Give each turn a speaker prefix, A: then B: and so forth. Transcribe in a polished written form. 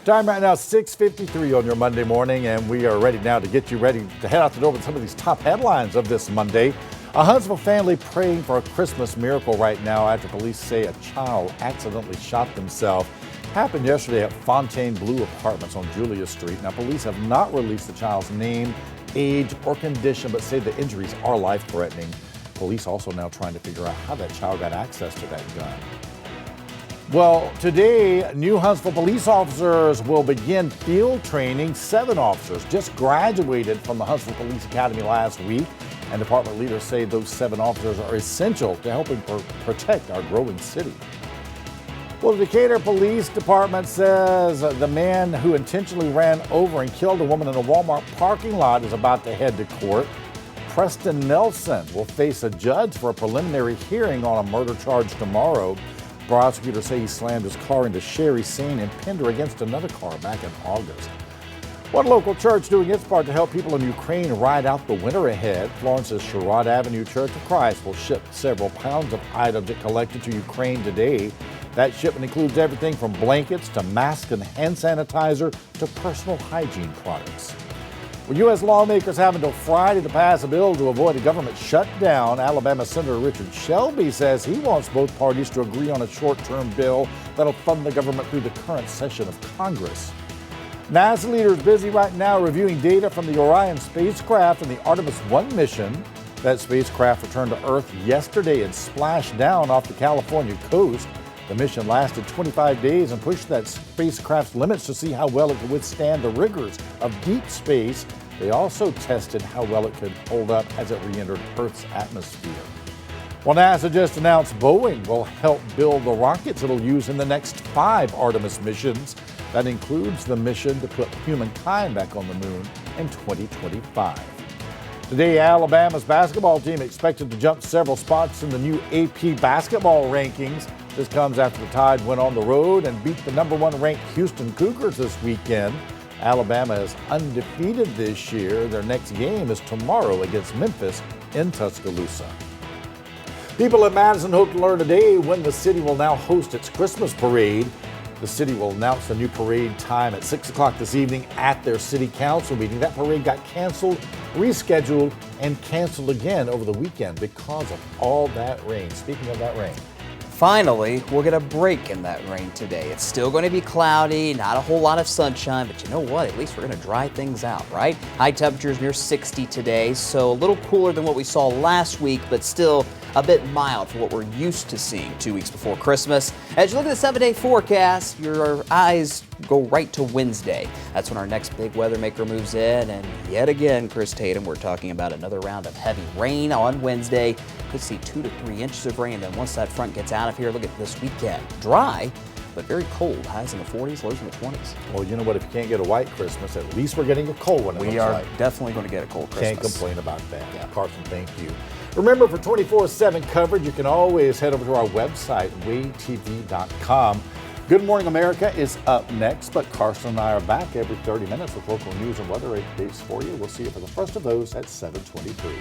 A: Time right now, 6:53 on your Monday morning, and we are ready now to get you ready to head out the door with some of these top headlines of this Monday. A Huntsville family praying for a Christmas miracle right now after police say a child accidentally shot themselves. Happened yesterday at Fontainebleau Apartments on Julia Street. Now, police have not released the child's name, age, or condition, but say the injuries are life-threatening. Police also now trying to figure out how that child got access to that gun. Well, today, new Huntsville police officers will begin field training. 7 officers just graduated from the Huntsville Police Academy last week, and department leaders say those 7 officers are essential to helping protect our growing city. Well, the Decatur Police Department says the man who intentionally ran over and killed a woman in a Walmart parking lot is about to head to court. Preston Nelson will face a judge for a preliminary hearing on a murder charge tomorrow. Prosecutors say he slammed his car into Sherry Sane and pinned her against another car back in August. One local church doing its part to help people in Ukraine ride out the winter ahead. Florence's Sherrod Avenue Church of Christ will ship several pounds of items it collected to Ukraine today. That shipment includes everything from blankets to masks and hand sanitizer to personal hygiene products. Well, U.S. lawmakers have until Friday to pass a bill to avoid a government shutdown. Alabama Senator Richard Shelby says he wants both parties to agree on a short-term bill that'll fund the government through the current session of Congress. NASA leaders busy right now reviewing data from the Orion spacecraft and the Artemis 1 mission. That spacecraft returned to Earth yesterday and splashed down off the California coast. The mission lasted 25 days and pushed that spacecraft's limits to see how well it could withstand the rigors of deep space. They also tested how well it could hold up as it re-entered Earth's atmosphere. Well, NASA just announced Boeing will help build the rockets it'll use in the next 5 Artemis missions. That includes the mission to put humankind back on the moon in 2025. Today, Alabama's basketball team expected to jump several spots in the new AP basketball rankings. This comes after the Tide went on the road and beat the #1 ranked Houston Cougars this weekend. Alabama is undefeated this year. Their next game is tomorrow against Memphis in Tuscaloosa. People in Madison hope to learn today when the city will now host its Christmas parade. The city will announce the new parade time at 6 o'clock this evening at their city council meeting. That parade got canceled, rescheduled, and canceled again over the weekend because of all that rain. Speaking of that rain.
B: Finally, we'll get a break in that rain today. It's still going to be cloudy, not a whole lot of sunshine, but you know what? At least we're going to dry things out, right? High temperatures near 60 today, so a little cooler than what we saw last week, but still a bit mild for what we're used to seeing 2 weeks before Christmas. As you look at the 7-day forecast, your eyes go right to Wednesday. That's when our next big weather maker moves in, and yet again, Chris Tatum, we're talking about another round of heavy rain on Wednesday. Could see 2 to 3 inches of rain. Then once that front gets out of here, look at this weekend. Dry, but very cold. Highs in the 40s, lows in the 20s.
A: Well, you know what? If you can't get a white Christmas, at least we're getting a cold one.
B: We are definitely going to get a cold Christmas.
A: Can't complain about that. Yeah. Carson, thank you. Remember, for 24/7 coverage, you can always head over to our website, wavetv.com. Good Morning America is up next, but Carson and I are back every 30 minutes with local news and weather updates for you. We'll see you for the first of those at 7:23.